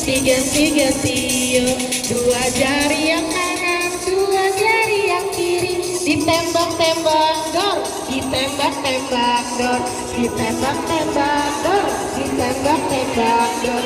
Ganti-ganti yuk, dua jari yang kanan, dua jari yang kiri. Ditembak-tembak dor, ditembak-tembak dor, ditembak-tembak dor, ditembak-tembak dor.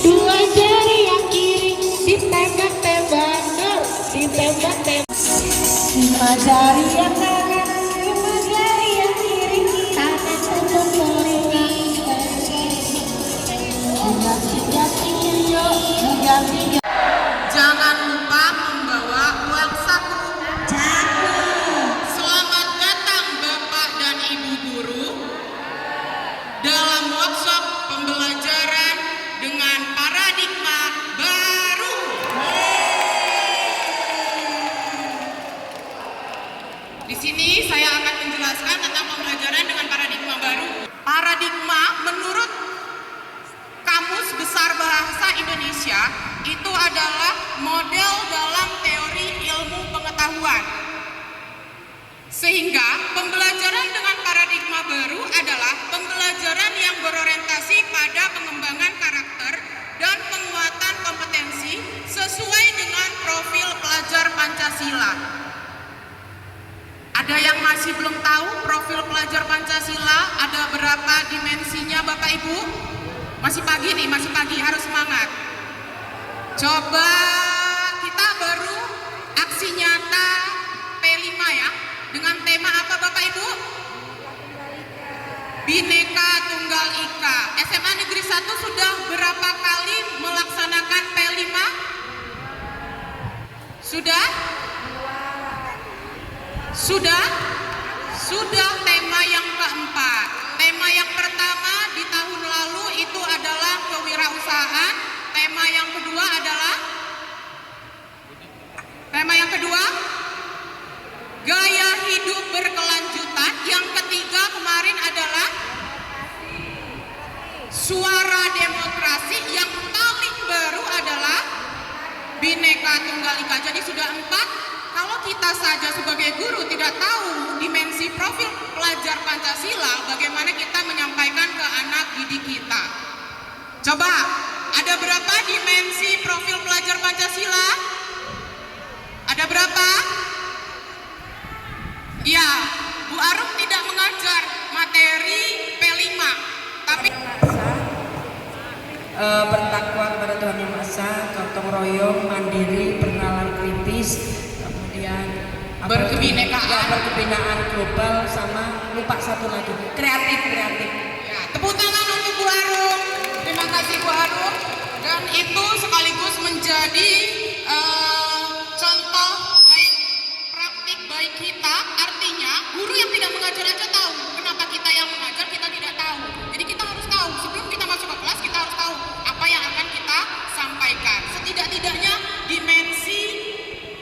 Dua jari yang kiri, ditembak-tembak dor, ditembak-tembak. Lima jari yang kanan, lima jari yang kiri. Kanan untuk kiri. Jangan lupa membawa uang saku. Selamat datang Bapak dan Ibu guru dalam workshop pembelajaran dengan paradigma baru. Di sini saya akan menjelaskan tentang pembelajaran dengan paradigma baru. Paradigma menurut Kamus Besar Bahasa Indonesia itu adalah model dalam teori ilmu pengetahuan. Sehingga pembelajaran dengan paradigma baru adalah pembelajaran yang berorientasi pada pengembangan karakter dan penguatan kompetensi sesuai dengan profil pelajar Pancasila. Ada yang masih belum tahu profil pelajar Pancasila ada berapa dimensinya Bapak Ibu? Masih pagi nih, masih pagi, harus semangat. Coba kita baru aksi nyata P5 ya. Dengan tema apa Bapak Ibu? Bhinneka Tunggal Ika. SMA Negeri 1 sudah berapa kali melaksanakan P5? Sudah? Sudah? Sudah tema yang keempat. Tema yang pertama di tahun lalu itu adalah kewirausahaan. Tema yang kedua adalah gaya hidup berkelanjutan. Yang ketiga kemarin adalah suara demokrasi. Yang paling baru adalah Bhinneka Tunggal Ika. Jadi sudah 4. Kalau kita saja sebagai guru tidak tahu dimensi profil pelajar Pancasila, bagaimana kita menyampaikan ke anak didik kita? Coba, ada berapa dimensi profil pelajar Pancasila? Ada berapa? Ya, Bu Arum tidak mengajar materi P5, tapi bertakwa kepada Tuhan Yang Maha Esa, gotong royong, mandiri, bernalar kritis, kemudian berkebinaan global, sama lupa satu lagi, kreatif. Ya, tepuk tangan untuk Bu Arum. Terima kasih Bu Arum. Dan itu sekaligus menjadi contoh baik, praktik baik kita. Artinya guru yang tidak mengajar aja tahu. Kenapa kita yang mengajar kita tidak tahu? Jadi kita harus tahu sebelum kita masuk ke kelas, kita harus tahu apa yang akan kita sampaikan. Setidak-tidaknya dimensi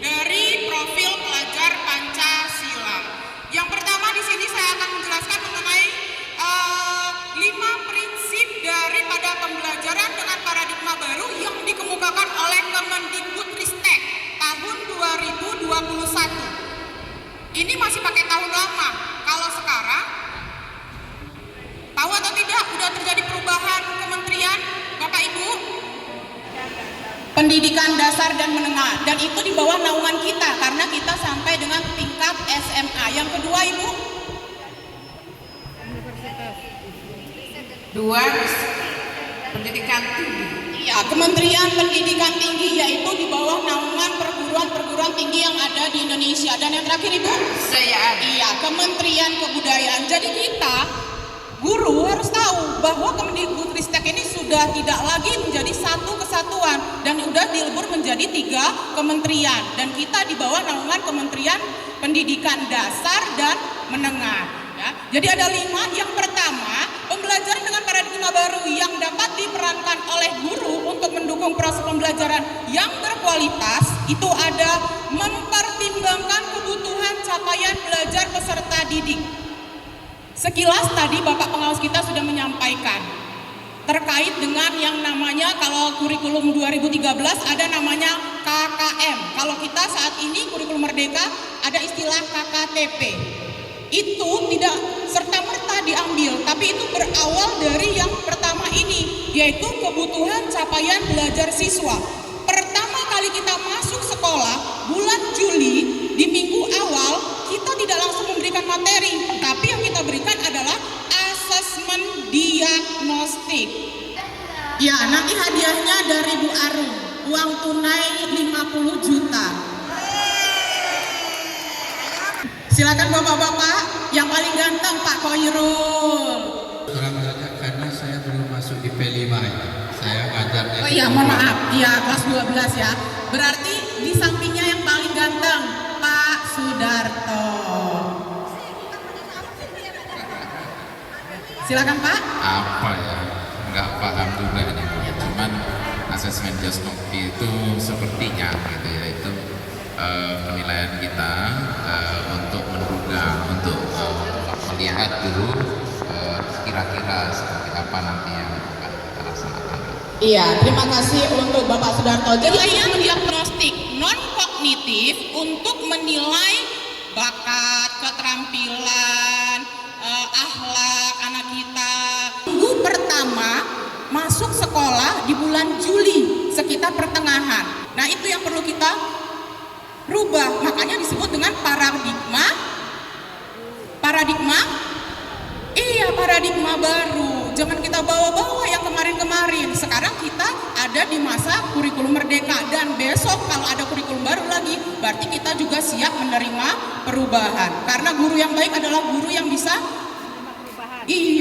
dari profil pelajar Pancasila. Yang pertama di sini saya akan menjelaskan mengenai 5 prinsip daripada pembelajaran dengan paradigma baru yang dikemukakan oleh Kemendikbudristek tahun 2021. Ini masih pakai tahun lama. Kalau sekarang, tahu atau tidak, udah terjadi perubahan kementerian, Bapak Ibu? Pendidikan dasar dan menengah, dan itu di bawah naungan kita karena kita sampai dengan tingkat SMA. Yang kedua Ibu? Pendidikan tinggi. Iya, Kementerian Pendidikan Tinggi, yaitu di bawah naungan perguruan tinggi yang ada di Indonesia. Dan yang terakhir Ibu? Iya, Kementerian Kebudayaan. Jadi kita guru harus tahu bahwa Kemendikbudristek ini sudah tidak lagi menjadi satu kesatuan dan sudah dilebur menjadi 3 kementerian, dan kita di bawah naungan Kementerian Pendidikan Dasar dan Menengah ya. Jadi ada 5. Yang pertama, pembelajaran dengan paradigma baru yang dapat diperankan oleh guru untuk mendukung proses pembelajaran yang berkualitas itu ada mempertimbangkan kebutuhan capaian belajar peserta didik. Sekilas tadi Bapak Pengawas kita sudah menyampaikan terkait dengan yang namanya, kalau kurikulum 2013 ada namanya KKM. Kalau kita saat ini kurikulum Merdeka ada istilah KKTP. Itu tidak serta-merta diambil, tapi itu berawal dari yang pertama ini, yaitu kebutuhan capaian belajar siswa. Pertama kali kita masuk sekolah bulan Juli, di minggu awal kita tidak langsung memberikan materi, tapi yang kita berikan adalah asesmen diagnostik. Ya, nanti hadiahnya dari Bu Arum, uang tunai 50 juta. Silakan bapak-bapak, yang paling ganteng Pak Khoirul. Kurang banyak karena saya belum masuk di P5 ya. Saya ngajarnya. Oh iya, mohon maaf. Iya, kelas 12 ya. Berarti di sampingnya yang paling ganteng Pak Sudarto. Silakan Pak. Apa ya? Nggak paham juga ini. Cuman asesmen diagnostik itu sepertinya gitu ya, itu penilaian kita untuk menduga, untuk melihat dulu kira-kira seperti apa nanti yang akan kita laksanakan. Iya, terima kasih untuk Bapak Sudarto. Jadi saya mendiagnostik non kognitif untuk menilai bakat, keterampilan, akhlak anak kita. Minggu pertama masuk sekolah di bulan Juli sekitar pertengahan. Nah, itu yang perlu kita rubah, makanya disebut dengan paradigma baru. Jangan kita bawa-bawa yang kemarin-kemarin. Sekarang kita ada di masa kurikulum merdeka, dan besok kalau ada kurikulum baru lagi, berarti kita juga siap menerima perubahan. Karena guru yang baik adalah guru yang bisa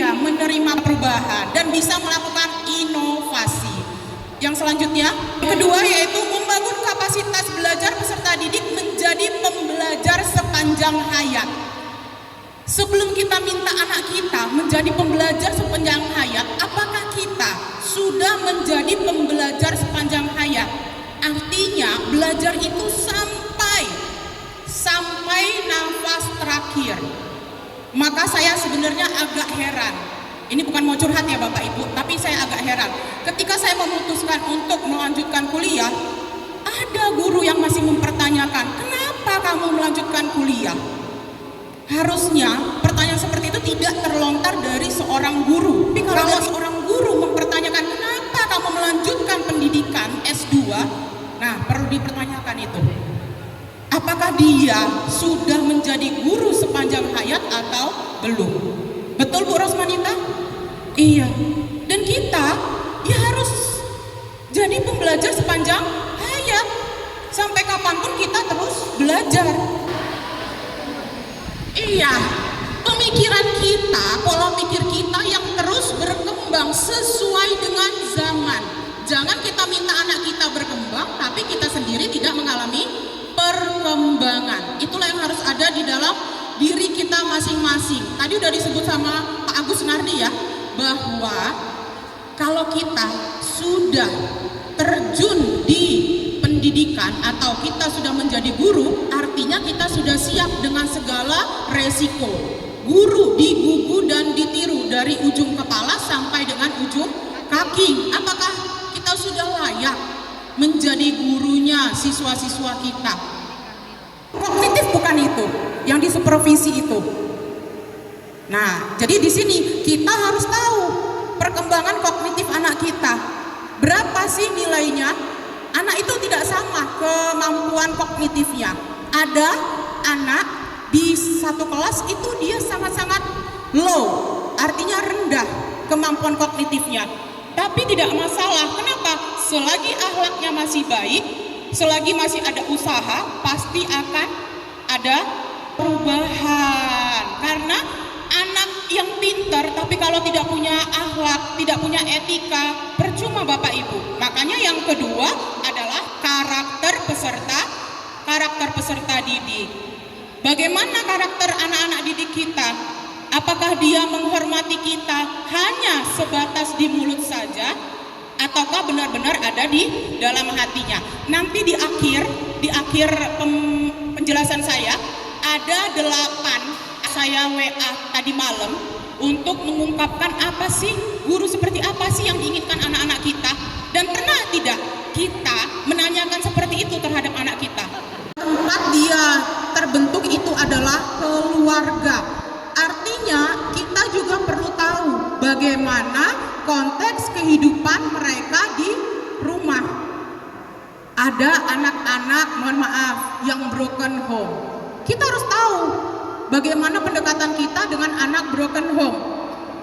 menerima perubahan dan bisa melakukan inovasi. Yang selanjutnya, kedua, yaitu membangun kapasitas belajar peserta didik menjadi pembelajar sepanjang hayat. Sebelum kita minta anak kita menjadi pembelajar sepanjang hayat, apakah kita sudah menjadi pembelajar sepanjang hayat? Artinya belajar itu sampai nafas terakhir. Maka saya sebenarnya agak heran. Ini bukan mau curhat ya Bapak Ibu, tapi saya agak heran. Ketika saya memutuskan untuk melanjutkan kuliah, ada guru yang masih mempertanyakan, kenapa kamu melanjutkan kuliah? Harusnya pertanyaan seperti itu tidak terlontar dari seorang guru. Tapi kalau seorang guru mempertanyakan, kenapa kamu melanjutkan pendidikan S2? Nah, perlu dipertanyakan itu. Apakah dia sudah menjadi guru sepanjang hayat atau belum? Betul Bu Rosmanita? Iya. Dan kita ya harus jadi pembelajar sepanjang hayat. Sampai kapanpun kita terus belajar. Iya. Pemikiran kita, pola pikir kita yang terus berkembang sesuai dengan zaman. Jangan kita minta anak kita berkembang, tapi kita sendiri tidak mengalami perkembangan. Itulah yang harus ada di dalam diri kita masing-masing. Tadi udah disebut sama Pak Agus Nardi ya, bahwa kalau kita sudah terjun di pendidikan atau kita sudah menjadi guru, artinya kita sudah siap dengan segala resiko. Guru digugu dan ditiru dari ujung kepala sampai dengan ujung kaki. Apakah kita sudah layak menjadi gurunya siswa-siswa kita? Kognitif bukan itu, yang di supervisi itu. Nah, jadi di sini kita harus tahu perkembangan kognitif anak kita. Berapa sih nilainya? Anak itu tidak sama kemampuan kognitifnya. Ada anak di satu kelas itu dia sangat-sangat low, artinya rendah kemampuan kognitifnya. Tapi tidak masalah. Kenapa? Selagi akhlaknya masih baik, selagi masih ada usaha, pasti akan ada perubahan. Karena anak yang pintar tapi kalau tidak punya akhlak, tidak punya etika, percuma Bapak Ibu. Makanya yang kedua adalah karakter peserta didik. Bagaimana karakter anak-anak didik kita? Apakah dia menghormati kita hanya sebatas di mulut saja, ataukah benar-benar ada di dalam hatinya? Nanti di akhir penjelasan saya ada 8 saya WA tadi malam untuk mengungkapkan apa sih guru seperti apa sih yang diinginkan anak-anak kita, dan pernah tidak kita menanyakan seperti itu terhadap anak kita? Tempat dia terbentuk itu adalah keluarga. Artinya kita juga perlu tahu bagaimana konteks kehidupan kehidupan mereka di rumah. Ada anak-anak, mohon maaf, yang broken home. Kita harus tahu bagaimana pendekatan kita dengan anak broken home,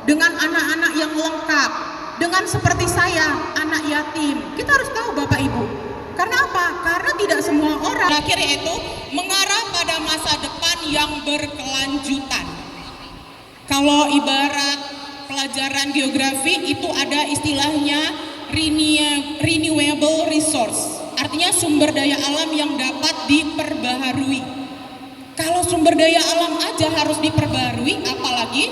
dengan anak-anak yang lengkap, dengan seperti saya, anak yatim. Kita harus tahu Bapak Ibu. Karena apa? Karena tidak semua orang. Terakhir yaitu mengarah pada masa depan yang berkelanjutan. Kalau ibarat pelajaran geografi itu ada istilahnya renewable resource. Artinya sumber daya alam yang dapat diperbaharui. Kalau sumber daya alam aja harus diperbaharui, apalagi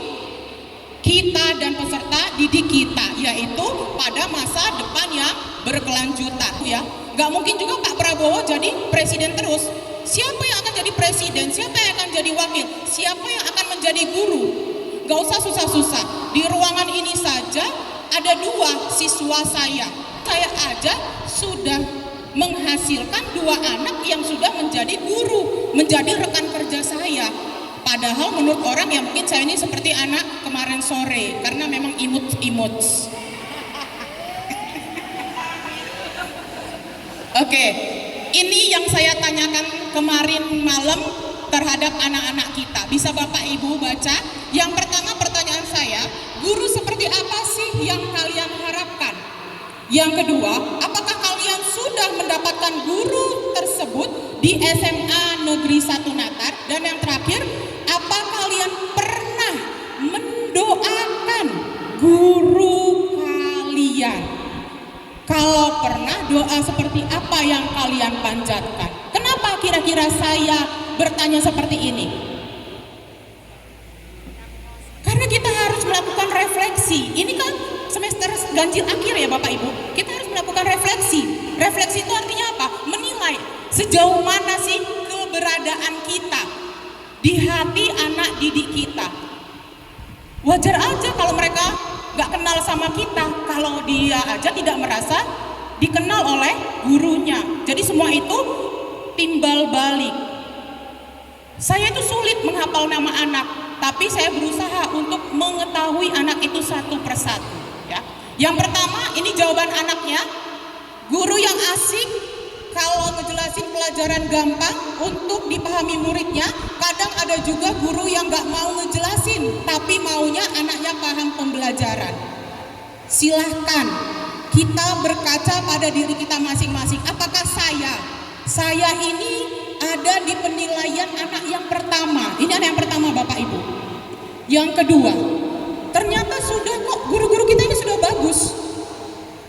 kita dan peserta didik kita, yaitu pada masa depan yang berkelanjutan ya. Gak mungkin juga Pak Prabowo jadi presiden terus. Siapa yang akan jadi presiden? Siapa yang akan jadi wakil? Siapa yang akan menjadi guru? Gak usah susah-susah. Di ruangan ini saja ada 2 siswa saya. Saya aja sudah menghasilkan 2 anak yang sudah menjadi guru, menjadi rekan kerja saya. Padahal menurut orang ya mungkin saya ini seperti anak kemarin sore, karena memang imut-imut. Oke, ini yang saya tanyakan kemarin malam terhadap anak-anak kita. Bisa Bapak Ibu baca? Yang pertama pertanyaan saya, guru seperti apa sih yang kalian harapkan? Yang kedua, apakah kalian sudah mendapatkan guru tersebut di SMA Negeri 1 Natar? Dan yang terakhir, apa kalian pernah mendoakan guru kalian? Kalau pernah, doa seperti apa yang kalian panjatkan? Kenapa kira-kira saya bertanya seperti ini? Karena kita harus melakukan refleksi. Ini kan semester ganjil akhir ya Bapak Ibu. Kita harus melakukan refleksi. Refleksi itu artinya apa? Menilai sejauh mana sih keberadaan kita di hati anak didik kita. Wajar aja kalau mereka gak kenal sama kita, kalau dia aja tidak merasa dikenal oleh gurunya. Jadi semua itu timbal balik. Saya itu sulit menghafal nama anak, tapi saya berusaha untuk mengetahui anak itu satu persatu ya. Yang pertama, ini jawaban anaknya. Guru yang asik kalau ngejelasin pelajaran gampang untuk dipahami muridnya. Kadang ada juga guru yang gak mau ngejelasin, tapi maunya anaknya paham pembelajaran. Silahkan kita berkaca pada diri kita masing-masing. Apakah saya ini ada di penilaian anak yang pertama? Ini anak yang pertama Bapak Ibu. Yang kedua, ternyata sudah kok guru-guru kita ini sudah bagus.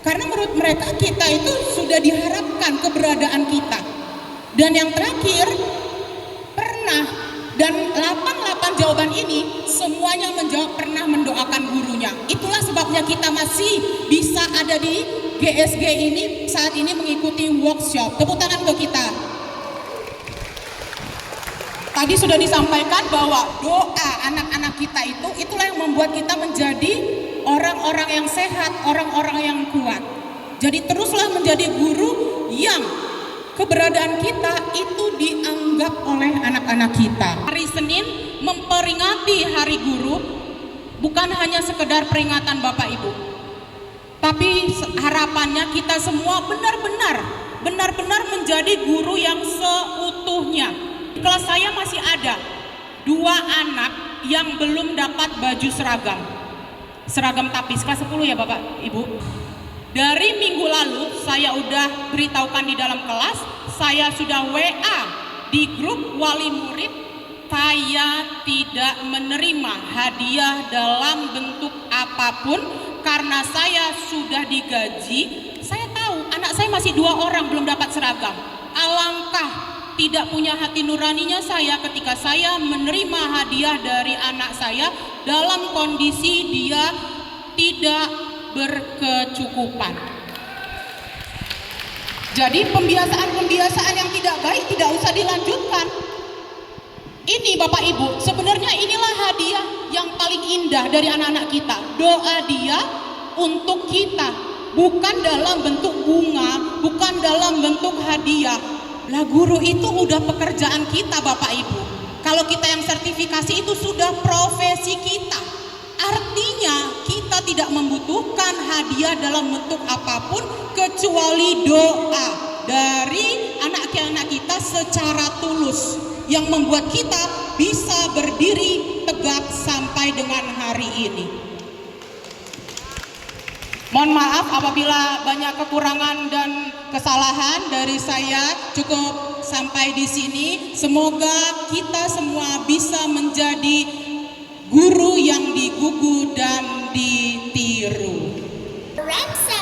Karena menurut mereka kita itu sudah diharapkan keberadaan kita. Dan yang terakhir, pernah. Dan 88 jawaban ini semuanya menjawab pernah mendoakan gurunya. Itulah sebabnya kita masih bisa ada di GSG ini saat ini mengikuti workshop. Tepuk tangan untuk kita. Tadi sudah disampaikan bahwa doa anak-anak kita itu itulah yang membuat kita menjadi orang-orang yang sehat, orang-orang yang kuat. Jadi teruslah menjadi guru yang keberadaan kita itu dianggap oleh anak-anak kita. Hari Senin memperingati Hari Guru bukan hanya sekedar peringatan Bapak Ibu, tapi harapannya kita semua benar-benar menjadi guru yang seutuhnya. Di kelas saya masih ada 2 anak yang belum dapat baju seragam tapis kelas 10 ya Bapak Ibu. Dari minggu lalu saya udah beritahukan di dalam kelas, saya sudah WA di grup wali murid, saya tidak menerima hadiah dalam bentuk apapun karena saya sudah digaji. Saya tahu anak saya masih 2 orang belum dapat seragam. Alangkah tidak punya hati nuraninya saya ketika saya menerima hadiah dari anak saya dalam kondisi dia tidak berkecukupan. Jadi pembiasaan yang tidak baik tidak usah dilanjutkan. Ini Bapak Ibu, sebenarnya inilah hadiah yang paling indah dari anak-anak kita. Doa dia untuk kita, bukan dalam bentuk bunga, bukan dalam bentuk hadiah. Lah guru itu udah pekerjaan kita Bapak Ibu. Kalau kita yang sertifikasi itu sudah profesi kita. Artinya kita kita tidak membutuhkan hadiah dalam bentuk apapun kecuali doa dari anak-anak kita secara tulus yang membuat kita bisa berdiri tegak sampai dengan hari ini. Mohon maaf apabila banyak kekurangan dan kesalahan dari saya. Cukup sampai di sini. Semoga kita semua bisa menjadi guru yang digugu dan ditiru. Remsa.